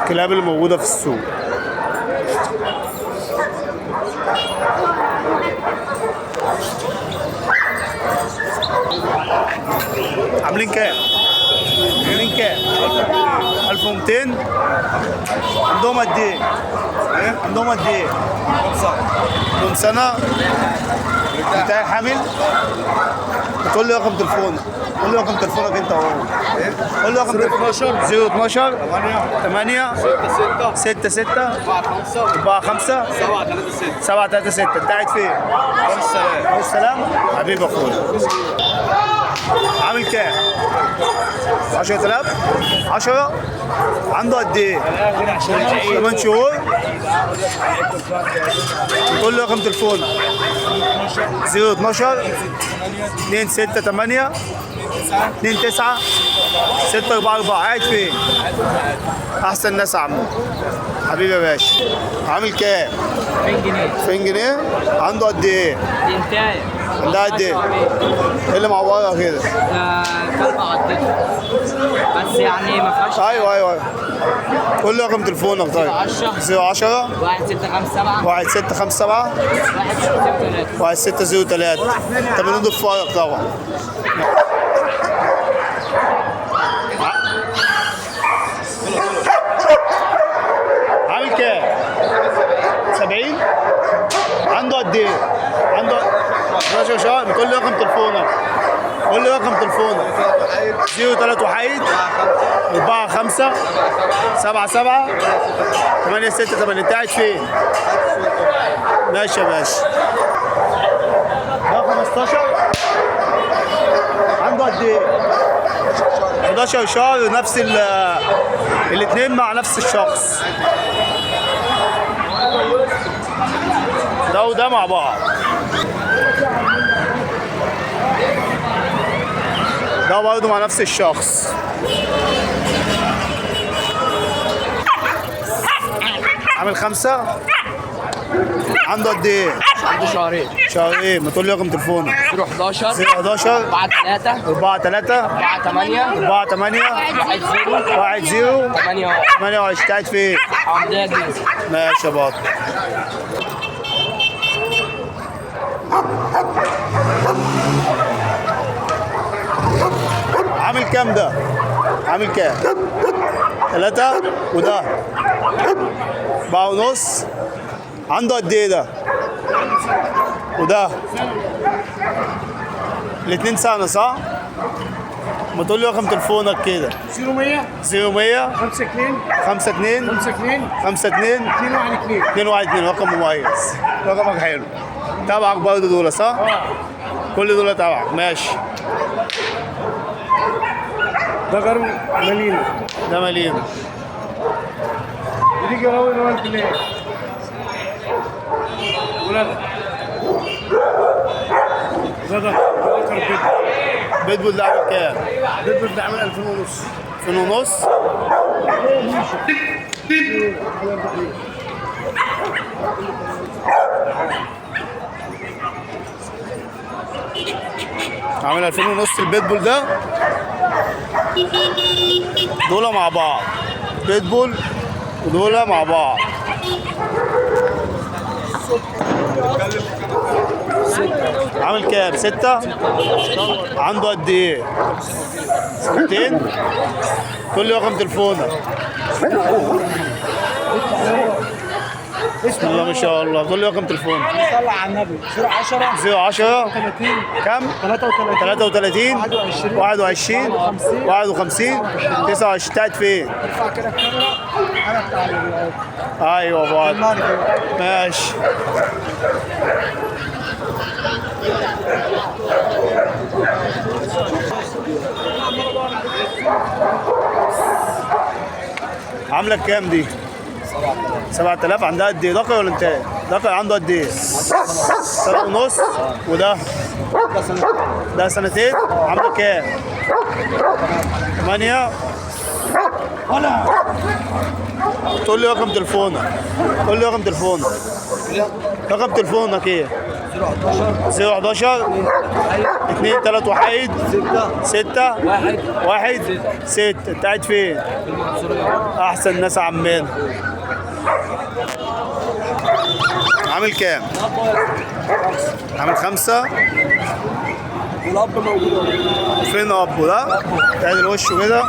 الكلاب اللي موجودة في السوق. عاملين كام؟ عاملين كام؟ 1200. عندهم قد ايه؟ عندهم قد ايه؟ عندهم سنة. بتاعي حامل. تقول لي رقم تليفونك. قول لي رقم تليفونك انت وهو. قول لي رقم تليفونك. 012 8 6 6 4 5 7 3 6. انت قاعد فين؟ دار السلام. حبيبي اخويا. عامل كام؟ 10000. 10. عنده قد ايه؟ 8 شهور. تقول لي رقم تليفونك. 012 2 6 8 2 9 6 4 4. قاعد فين؟ احسن ناس يا عمو. حبيبي يا باشا. عامل كام؟ 2000 جنيه. 2000 جنيه. عنده قد ايه؟ دي انتايه. عندها قد ايه؟ ايه اللي معورها كده؟ كلب عضته بس يعني ما فيهاش. ايوه. قول لي رقم تليفونك. طيب 010 1657 1657 1603. انت من نضيف فارق طبعا. عامل كام؟ 70. عنده قد ايه؟ عنده 12 شهر. قول لي رقم تليفونك. قول لي رقم تليفونك. 03 وحيد 4 5 7 7 8 6 8. انت قاعد فين؟ ماشي يا باشا. ده 15. عنده قد ايه؟ 11 شهر. نفس الاثنين مع نفس الشخص. ده وده مع بعض. ده برضه مع نفس الشخص. عامل 5. عنده قد ايه؟ عنده شهرين. شهرين. ما تقول لي رقم تليفونك. 011 011 4 3 4 3 4 8 4 8 1 0 1 0 8 28. قاعد فين؟ عمدية جنيه. ماشي يا بطل. عامل كام ده؟ عامل كام؟ 3. وده 4 ونص. عنده قد ايه ده؟ وده الاتنين سنة صح؟ ما تقول لي رقم تليفونك كده. 0100 0100 52 52 52 52 212 212. رقم مميز. رقمك حلو. تبعك برضه دول صح؟ كل دول تبعك. ماشي. ده قرن مليون. ده مليون. دي قراوي نوال بلاي ولاد. ده اخر بيتبول ده عامل كام؟ بيت ده عامل 2000 ونص. 2000 ونص. عامل 2000 ونص البيتبول ده. دول مع بعض. بيتبول ودول مع بعض. عامل كام؟ 6. عنده قد ايه؟ 2. قول لي رقم تليفونك. بسم الله ما شاء الله. قول لي رقم تليفونك. صلى على النبي. 010 010 30 كم؟ 33 21 51 29. قاعد فين؟ ارفع كده الكاميرا. انا بتاع ايوه بقى. النار كده. ماشي. عامله كام دي؟ 7000. عندها قد ايه؟ ذكر ولا انت؟ ذكر. عنده قد ايه؟ 3 ونص. وده؟ ده سنتين. عامله كام؟ 8. ولا تقول لي رقم تليفونك. قول لي رقم تليفونك. رقم تليفونك ايه؟ 011 2 3 1 6 1 6. انت قاعد فين؟ احسن ناس عمان. عامل كام؟ عامل 5. والاب موجود. فين ابو ده؟ تعدل وشه كده.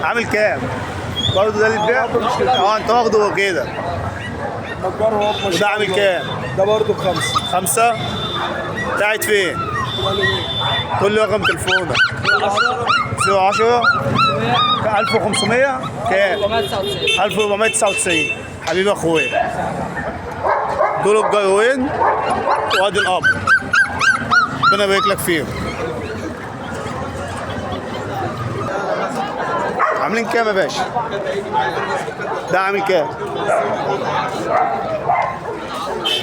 عامل كام؟ برضه ده للبيع؟ انت واخده كده. نجار واب. وده عامل كام؟ ده برضه 5. 5. قاعد فين؟ قول لي رقم تليفونك. 010 1500 كام؟ 1499. حبيبي اخويا. دول الجايوين وادي الاب. ربنا يبارك لك فيهم. عاملين كام يا باشا؟ ده عامل كام؟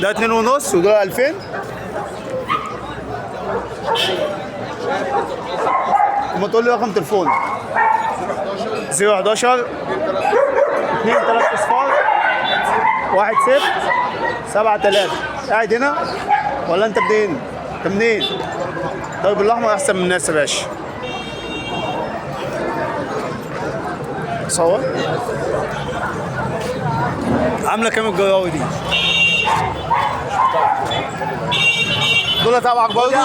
ده 2.5 وده 2000. وما تقول لي رقم تليفون. 011 2 3 اصفار 1 0 7 3. قاعد هنا ولا انت منين؟ انت منين؟ طيب الاحمر احسن من الناس يا باشا. صور. عامله كام الجراوي دي؟ دول تبعك برضه؟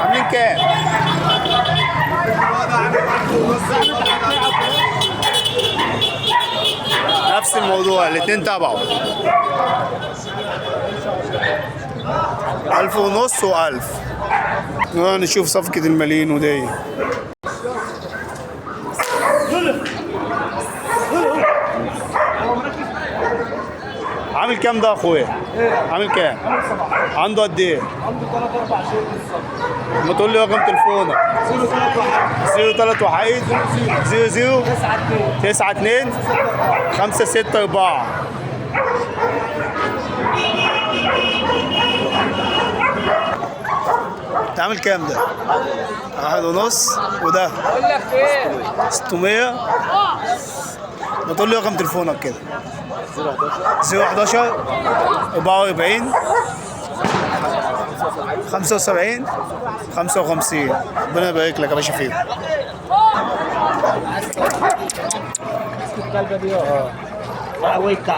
عاملين كام؟ نفس الموضوع الاثنين تبعه. 1500 و1000. نشوف صفقة الملايين ودي. عامل كام ده اخويا؟ عامل كام؟ عنده قد ايه؟ عنده 3 4 شهور بالظبط. ما تقول لي رقم تليفونك. 031 00 92 564. تعمل كام ده؟ 1.5 وده اقول لك ايه 600. ما تقول لي رقم تليفونك كده. 011 44 75 55. ربنا يبارك لك يا باشا فيهم. الكلبه دي ويكا.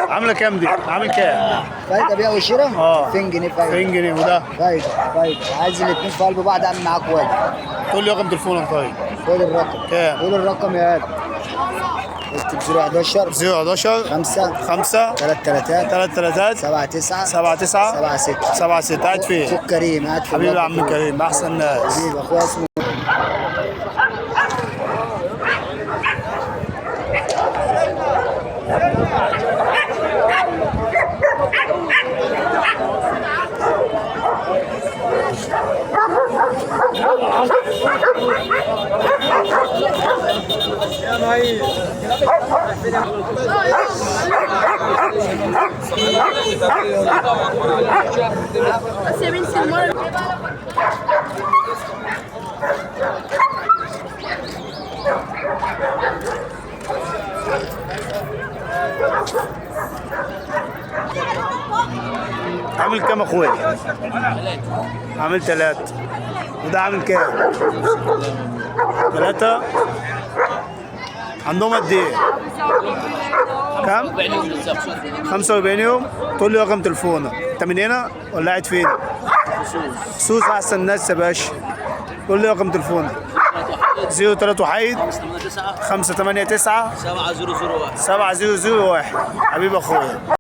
عامله كام دي؟ عامل كام؟ فايدة بيع وشراء؟ 2000 جنيه فايدة. 2000 جنيه وده؟ فايدة. عايز الاثنين في قلب بعض اعمل معاك واجب. تقول لي رقم تليفونك طيب. خد الرقم. كام؟ قول الرقم يا ادم. اكتب 011 011 5 5 3 3 3 3 7 9 7 9 7 6. 7 6. قاعد فين؟ اخوك كريم قاعد في حبيبي يا الرقم. عم كريم احسن ناس. حبيبي اخويا اسمه بس يا بنتي المرة عامل كام اخويا؟ عامل 3. وده عامل كام؟ 3. عندهم قد ايه؟ كام؟ 45 يوم. تقول لي رقم تليفونك. انت من هنا ولا قاعد فين؟ سوس احسن ناس يا باشا. قول لي رقم تليفونك. 031 589 7001. حبيب اخويا.